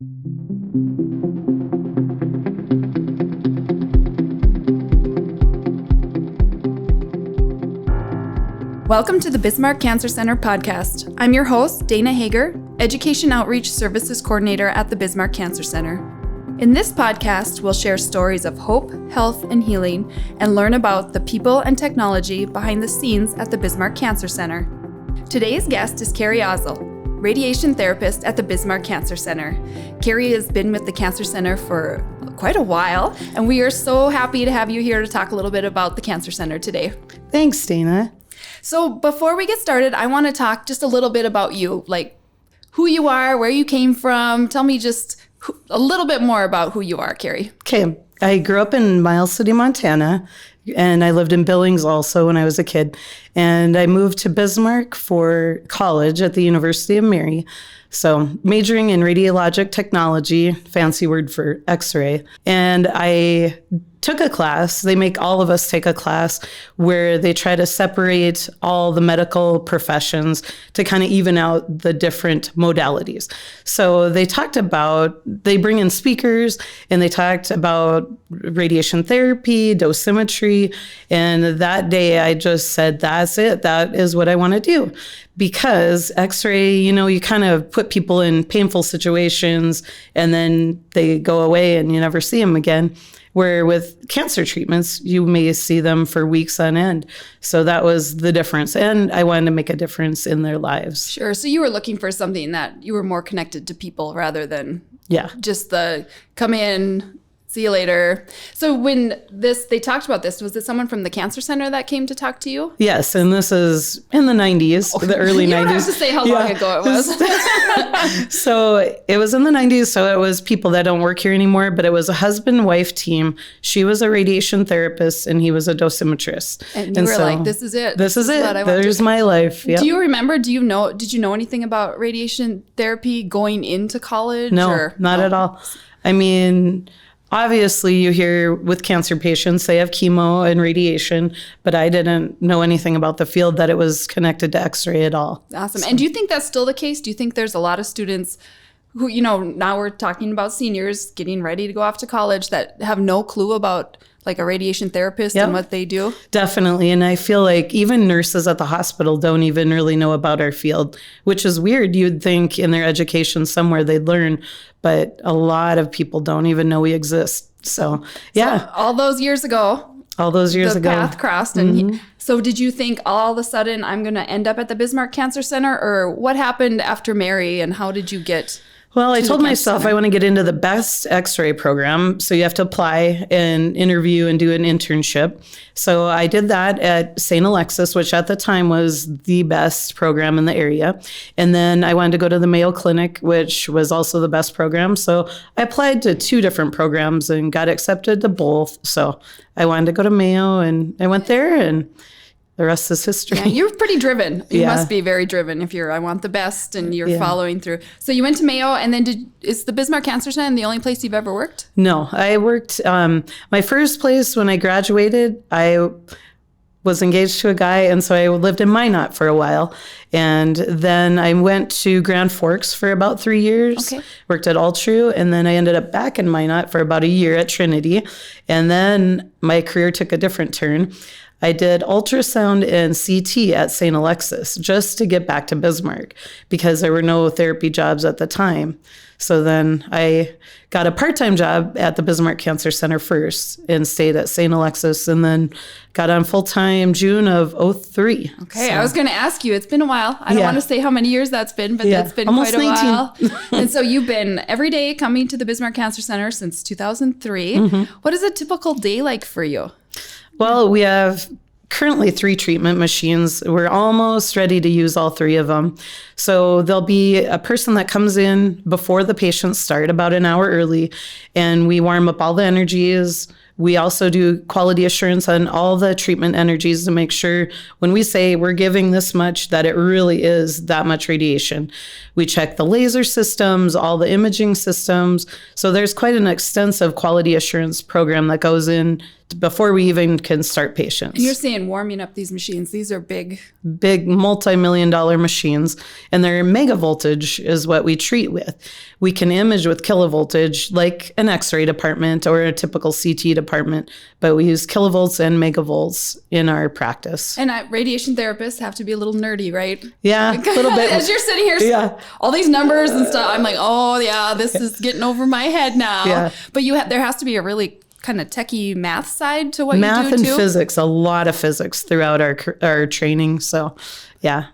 Welcome to the Bismarck Cancer Center podcast. I'm your host, Dana Hager, Education Outreach Services Coordinator at the Bismarck Cancer Center. In this podcast, we'll share stories of hope, health, and healing, and learn about the people and technology behind the scenes at the Bismarck Cancer Center. Today's guest is Kari Assell, radiation therapist at the Bismarck Cancer Center. Kari has been with the Cancer Center for quite a while, and we are so happy to have you here to talk a little bit about the Cancer Center today. Thanks, Dana. So before we get started, I want to talk just a little bit about you, like who you are, where you came from. Tell me just a little bit more about who you are, Kari. Okay. I grew up in Miles City, Montana, and I lived in Billings also when I was a kid. And I moved to Bismarck for college at the University of Mary. So majoring in radiologic technology, fancy word for X-ray. And I took a class. They make all of us take a class where they try to separate all the medical professions to kind of even out the different modalities. So they bring in speakers and they talked about radiation therapy, dosimetry. And that day I just said, that's it. That is what I want to do. Because X-ray, you kind of put people in painful situations and then they go away and you never see them again. Where with cancer treatments, you may see them for weeks on end. So that was the difference. And I wanted to make a difference in their lives. Sure. So you were looking for something that you were more connected to people rather than just the come in, see you later. So when they talked about this, was it someone from the Cancer Center that came to talk to you? Yes, and this is in the 90s, the early 90s. You don't have to say how long ago it was. So it was in the 90s, so it was people that don't work here anymore, but it was a husband-wife team. She was a radiation therapist, and he was a dosimetrist. And you were like, this is it. This is it. There's my life. Yep. Do you remember, did you know anything about radiation therapy going into college? No, not at all. I mean, obviously, you hear with cancer patients, they have chemo and radiation, but I didn't know anything about the field that it was connected to X-ray at all. Awesome. And do you think that's still the case? Do you think there's a lot of students who, now we're talking about seniors getting ready to go off to college that have no clue about like a radiation therapist and what they do? Definitely. And I feel like even nurses at the hospital don't even really know about our field, which is weird. You'd think in their education somewhere they'd learn, but a lot of people don't even know we exist. So all those years ago. The path crossed. And so did you think all of a sudden I'm going to end up at the Bismarck Cancer Center, or what happened after Mary and how did you get? Well, I told myself I want to get into the best X-ray program. So you have to apply and interview and do an internship. So I did that at St. Alexis, which at the time was the best program in the area. And then I wanted to go to the Mayo Clinic, which was also the best program. So I applied to 2 different programs and got accepted to both. So I wanted to go to Mayo and I went there, and the rest is history. Yeah, you're pretty driven. You must be very driven if I want the best and you're following through. So you went to Mayo, and then is the Bismarck Cancer Center the only place you've ever worked? No, I worked, my first place when I graduated, I was engaged to a guy, and so I lived in Minot for a while. And then I went to Grand Forks for about 3 years, worked at Altru, and then I ended up back in Minot for about a year at Trinity. And then my career took a different turn. I did ultrasound and CT at St. Alexis just to get back to Bismarck because there were no therapy jobs at the time. So then I got a part-time job at the Bismarck Cancer Center first and stayed at St. Alexis, and then got on full-time June of 2003. Okay, so I was going to ask you, it's been a while. I don't want to say how many years that's been, but that's been almost quite a 19. while. And so you've been every day coming to the Bismarck Cancer Center since 2003. What is a typical day like for you? Well, we have currently 3 treatment machines. We're almost ready to use all 3 of them. So there'll be a person that comes in before the patients start, about an hour early, and we warm up all the energies. We also do quality assurance on all the treatment energies to make sure when we say we're giving this much, that it really is that much radiation. We check the laser systems, all the imaging systems. So there's quite an extensive quality assurance program that goes in before we even can start patients. And you're saying warming up these machines, these are big multi-million-dollar machines, and they're mega voltage is what we treat with. We can image with kilovoltage like an X-ray department or a typical CT department, but we use kilovolts and megavolts in our practice. And radiation therapists have to be a little nerdy, right? Yeah, a little bit. As you're sitting here, all these numbers and stuff, I'm like, oh yeah, this is getting over my head now. Yeah. But there has to be a really kind of techie math side to what you do too? Math and physics, a lot of physics throughout our training. So, yeah.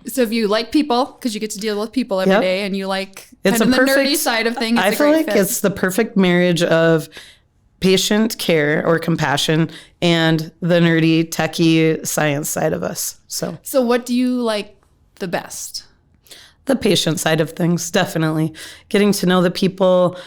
So if you like people, because you get to deal with people every day, and you like kind of the nerdy side of things, I feel like it's the perfect marriage of patient care or compassion and the nerdy, techie science side of us. So what do you like the best? The patient side of things, definitely. Getting to know the people,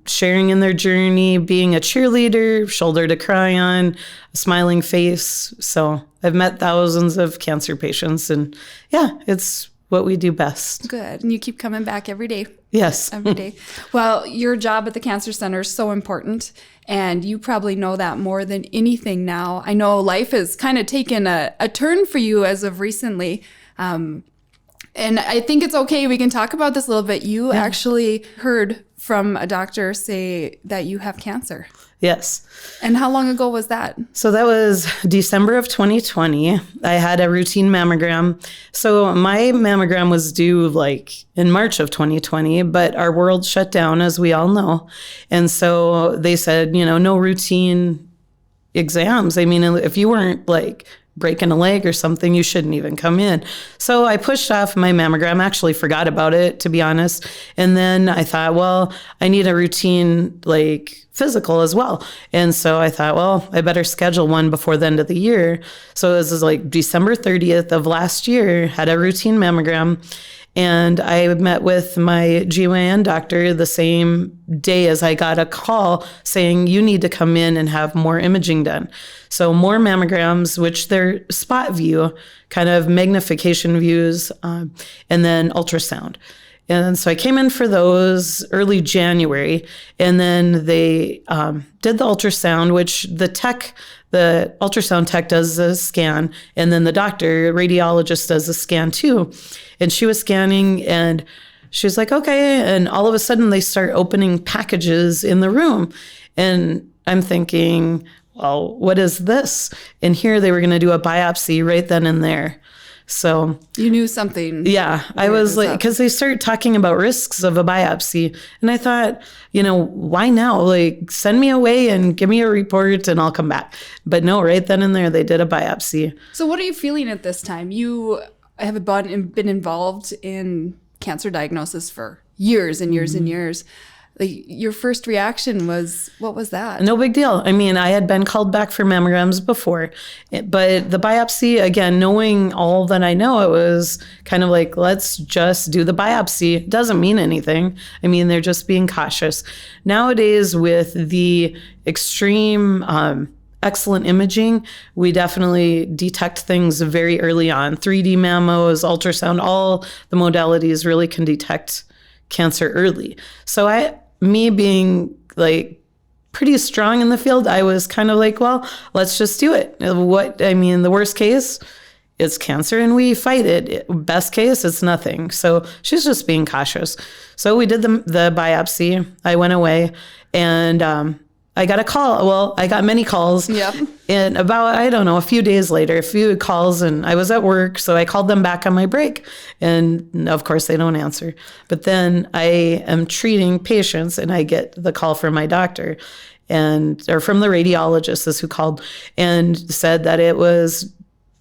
sharing in their journey, being a cheerleader, shoulder to cry on, a smiling face. So I've met thousands of cancer patients, and yeah, it's what we do best. Good. And you keep coming back every day. Yes. Every day. Well, your job at the Cancer Center is so important, and you probably know that more than anything now. I know life has kind of taken a turn for you as of recently. And I think it's okay. We can talk about this a little bit. You actually heard from a doctor say that you have cancer. Yes. And how long ago was that? So that was December of 2020. I had a routine mammogram. So my mammogram was due like in March of 2020, but our world shut down, as we all know. And so they said, no routine exams. I mean, if you weren't like breaking a leg or something, you shouldn't even come in. So I pushed off my mammogram, actually forgot about it, to be honest. And then I thought, well, I need a routine like physical as well. And so I thought, well, I better schedule one before the end of the year. So this is like December 30th of last year, had a routine mammogram. And I met with my GYN doctor the same day as I got a call saying, you need to come in and have more imaging done. So more mammograms, which they're spot view, kind of magnification views, and then ultrasound. And so I came in for those early January, and then they did the ultrasound, which the ultrasound tech does a scan, and then the doctor, radiologist, does a scan too. And she was scanning, and she was like, okay. And all of a sudden they start opening packages in the room. And I'm thinking, well, what is this? And here they were going to do a biopsy right then and there. So you knew something. Yeah, I was like, because they started talking about risks of a biopsy. And I thought, why now? Like, send me away and give me a report and I'll come back. But no, right then and there, they did a biopsy. So what are you feeling at this time? You have been involved in cancer diagnosis for years and years and years. Like, your first reaction was, what was that? No big deal. I mean, I had been called back for mammograms before, but the biopsy, again, knowing all that I know, it was kind of like, let's just do the biopsy. It doesn't mean anything. I mean, they're just being cautious. Nowadays, with the extreme excellent imaging, we definitely detect things very early on. 3D mammos, ultrasound, all the modalities really can detect cancer early. So me being like pretty strong in the field, I was kind of like, well, let's just do it. The worst case, it's cancer and we fight it. Best case, it's nothing. So she's just being cautious. So we did the biopsy. I went away, and I got a call. Well, I got many calls. Yep. And about, a few days later, a few calls, and I was at work. So I called them back on my break. And of course, they don't answer. But then I am treating patients, and I get the call from my doctor or from the radiologist is who called and said that it was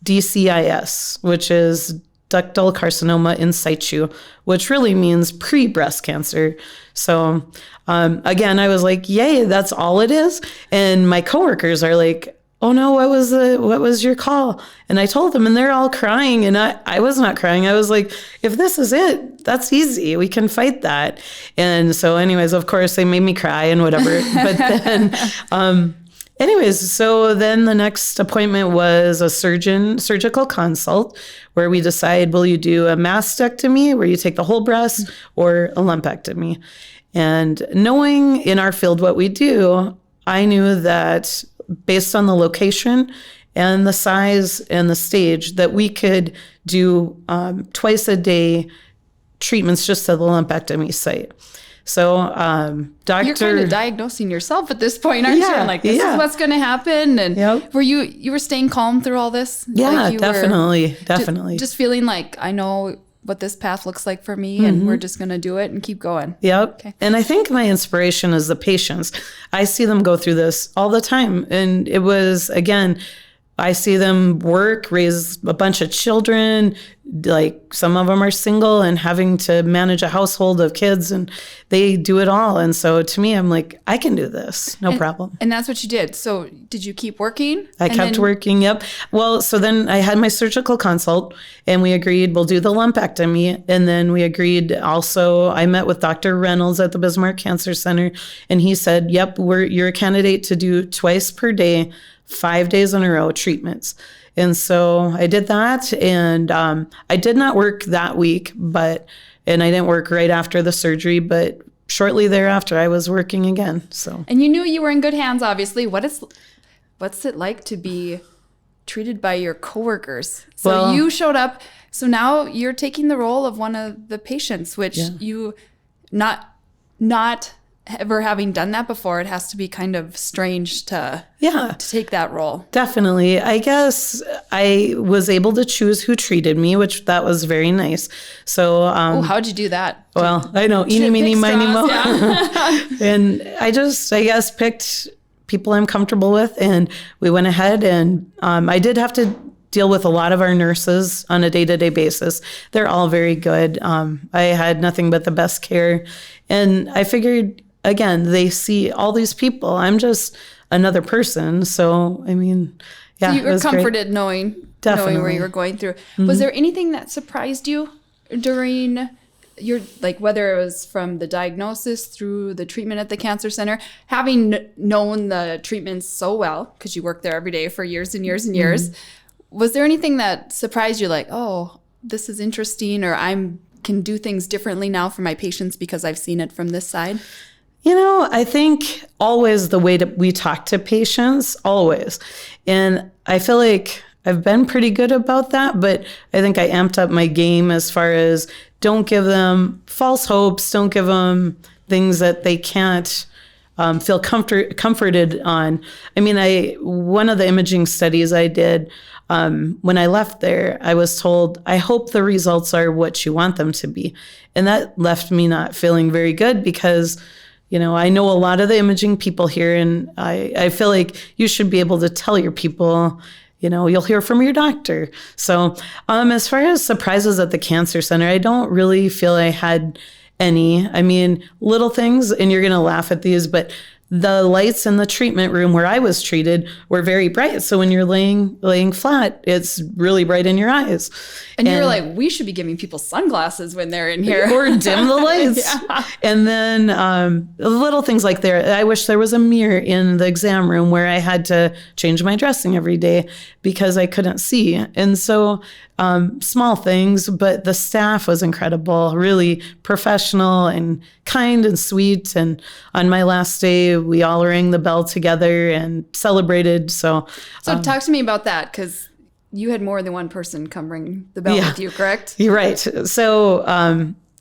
DCIS, which is ductal carcinoma in situ, which really means pre-breast cancer. So again, I was like, yay, that's all it is. And my coworkers are like, oh no, what was your call? And I told them, and they're all crying, and I was not crying. I was like, if this is it, that's easy. We can fight that. And so anyways, of course, they made me cry and whatever. But then anyways, so then the next appointment was a surgical consult where we decide, will you do a mastectomy where you take the whole breast or a lumpectomy? And knowing in our field what we do, I knew that based on the location and the size and the stage that we could do twice a day treatments just to the lumpectomy site. So, You're kind of diagnosing yourself at this point, aren't you? And like, this is what's going to happen. And were you were staying calm through all this? Yeah, like definitely. Just feeling like, I know what this path looks like for me, and we're just going to do it and keep going. Yep. Okay. And I think my inspiration is the patients. I see them go through this all the time. And it was, again, I see them work, raise a bunch of children, like some of them are single and having to manage a household of kids, and they do it all. And so to me, I'm like, I can do this, no problem. And that's what you did. So did you keep working? I kept working, yep. Well, so then I had my surgical consult and we agreed we'll do the lumpectomy. And then we agreed also, I met with Dr. Reynolds at the Bismarck Cancer Center, and he said, yep, you're a candidate to do twice per day, 5 days in a row treatments. And so I did that, and I did not work that week, and I didn't work right after the surgery, but shortly thereafter I was working again. So. And you knew you were in good hands, obviously. What's it like to be treated by your coworkers? So you showed up, so now you're taking the role of one of the patients, which you not ever having done that before, it has to be kind of strange to take that role. Definitely. I guess I was able to choose who treated me, which that was very nice. So how'd you do that? Well, I know, eeny, meeny, miny, mo. And I guess picked people I'm comfortable with, and we went ahead, and I did have to deal with a lot of our nurses on a day-to-day basis. They're all very good. I had nothing but the best care. And I figured, again, they see all these people. I'm just another person. So, I mean, so you were comforted knowing where you were going through. Mm-hmm. Was there anything that surprised you during your, like, whether it was from the diagnosis through the treatment at the cancer center, having known the treatments so well, because you worked there every day for years and years and years, was there anything that surprised you, like, oh, this is interesting, or can do things differently now for my patients because I've seen it from this side? You know, I think always the way that we talk to patients, always. And I feel like I've been pretty good about that, but I think I amped up my game as far as don't give them false hopes, don't give them things that they can't feel comforted on. I mean, one of the imaging studies I did, when I left there, I was told, I hope the results are what you want them to be. And that left me not feeling very good because, you know, I know a lot of the imaging people here, and I feel like you should be able to tell your people, you know, you'll hear from your doctor. So as far as surprises at the cancer center, I don't really feel I had any. I mean, little things, and you're going to laugh at these, but the lights in the treatment room where I was treated were very bright. So when you're laying flat, it's really bright in your eyes. And you were like, we should be giving people sunglasses when they're in here. Or dim the lights. And then little things like I wish there was a mirror in the exam room where I had to change my dressing every day because I couldn't see. And so small things, but the staff was incredible, really professional and kind and sweet. And on my last day, we all rang the bell together and celebrated. So talk to me about that, because you had more than one person come ring the bell with you, correct? You're right. So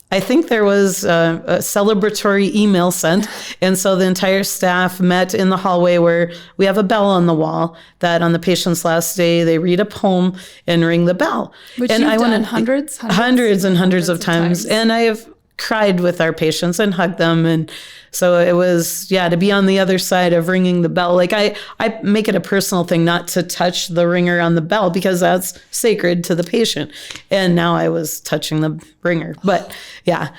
I think there was a celebratory email sent. And so the entire staff met in the hallway where we have a bell on the wall that on the patient's last day, they read a poem and ring the bell. Which you've done hundreds and hundreds of times. And I have cried with our patients and hugged them. And so it was, to be on the other side of ringing the bell. Like I make it a personal thing not to touch the ringer on the bell because that's sacred to the patient. And now I was touching the ringer, but yeah.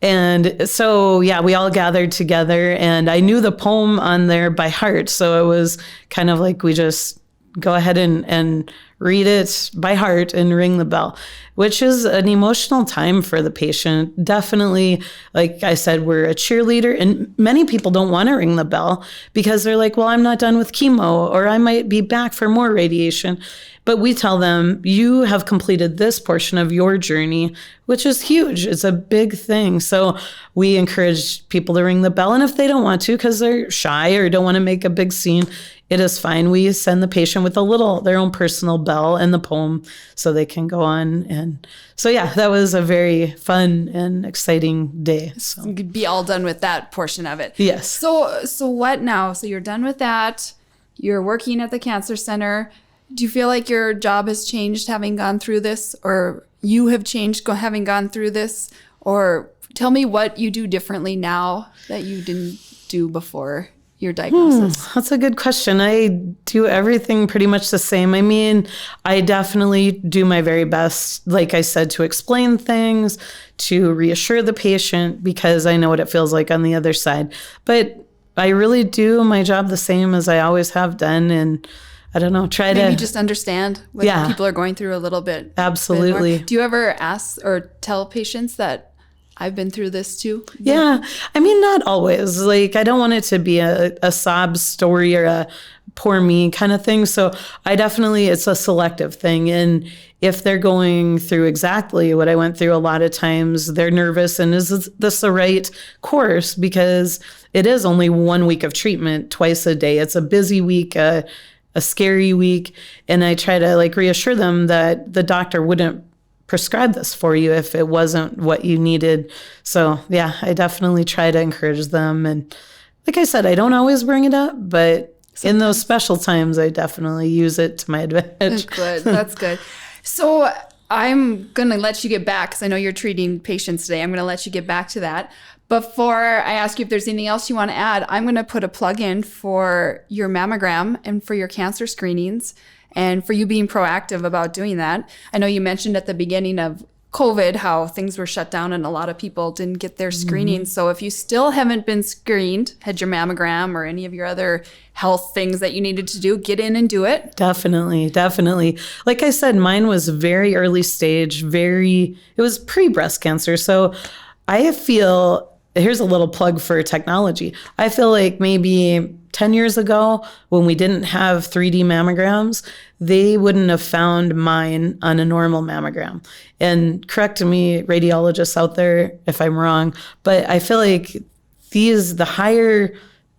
And so, we all gathered together and I knew the poem on there by heart. So it was kind of like we just go ahead and read it by heart and ring the bell, which is an emotional time for the patient. Definitely, like I said, we're a cheerleader, and many people don't want to ring the bell because they're like, well, I'm not done with chemo, or I might be back for more radiation. But we tell them, you have completed this portion of your journey, which is huge. It's a big thing. So we encourage people to ring the bell. And if they don't want to because they're shy or don't want to make a big scene, it is fine. We send the patient with their own personal bell and the poem so they can go on. And so, yeah, that was a very fun and exciting day. So you'd be all done with that portion of it. Yes. So what now? So you're done with that. You're working at the cancer center. Do you feel like your job has changed having gone through this, or you have changed having gone through this? Or tell me what you do differently now that you didn't do before your diagnosis? That's a good question. I do everything pretty much the same. I mean, I definitely do my very best, like I said, to explain things, to reassure the patient, because I know what it feels like on the other side. But I really do my job the same as I always have done. And I don't know, maybe just understand what people are going through a little bit. Absolutely. Do you ever ask or tell patients that I've been through this too? Yeah. I mean, not always. Like, I don't want it to be a sob story or a poor me kind of thing. So it's a selective thing. And if they're going through exactly what I went through, a lot of times they're nervous, and is this the right course? Because it is only 1 week of treatment twice a day. It's a busy week, a scary week. And I try to reassure them that the doctor wouldn't prescribe this for you if it wasn't what you needed. So yeah, I definitely try to encourage them. And like I said, I don't always bring it up, but in those special times, I definitely use it to my advantage. Good. That's good. So I'm going to let you get back, because I know you're treating patients today. I'm going to let you get back to that. Before I ask you if there's anything else you want to add, I'm going to put a plug in for your mammogram and for your cancer screenings, and for you being proactive about doing that. I know you mentioned at the beginning of COVID how things were shut down and a lot of people didn't get their screening. So if you still haven't been screened, had your mammogram or any of your other health things that you needed to do, get in and do it. Definitely. Like I said, mine was very early stage, it was pre-breast cancer. So I feel, here's a little plug for technology. I feel like maybe 10 years ago, when we didn't have 3D mammograms, they wouldn't have found mine on a normal mammogram. And correct me, radiologists out there, if I'm wrong, but I feel like the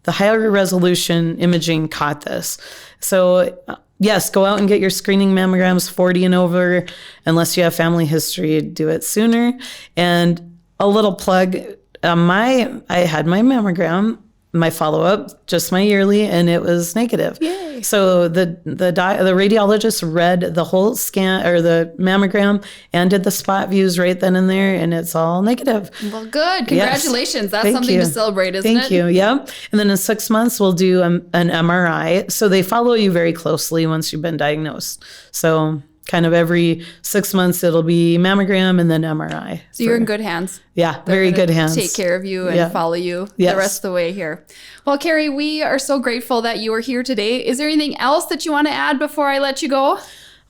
higher resolution imaging caught this. So yes, go out and get your screening mammograms, 40 and over. Unless you have family history, do it sooner. And a little plug, I had my mammogram, my follow-up, just my yearly, and it was negative. Yay. So the radiologist read the whole scan or the mammogram and did the spot views right then and there, and it's all negative. Well, good. Congratulations. Yes. That's something to celebrate, isn't it? Thank you. Yeah. And then in 6 months, we'll do an MRI. So they follow you very closely once you've been diagnosed. So kind of every 6 months, it'll be mammogram and then MRI. So you're in good hands. Yeah, very good hands. Take care of you and follow you the rest of the way here. Well, Kari, we are so grateful that you are here today. Is there anything else that you want to add before I let you go?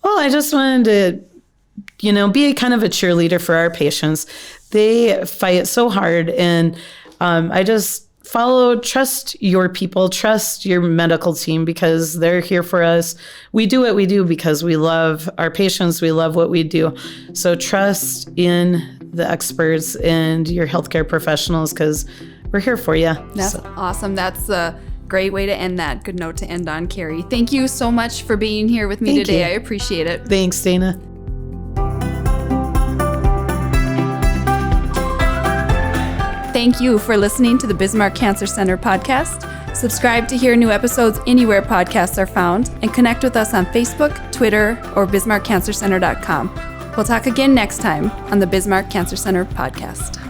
Well, I just wanted to, be kind of a cheerleader for our patients. They fight so hard, and I just trust your people, trust your medical team, because they're here for us. We do what we do because we love our patients. We love what we do. So trust in the experts and your healthcare professionals, because we're here for you. That's awesome. That's a great way to end that. Good note to end on, Kari. Thank you so much for being here with me today. I appreciate it. Thanks, Dana. Thank you for listening to the Bismarck Cancer Center podcast. Subscribe to hear new episodes anywhere podcasts are found, and connect with us on Facebook, Twitter, or bismarckcancercenter.com. We'll talk again next time on the Bismarck Cancer Center podcast.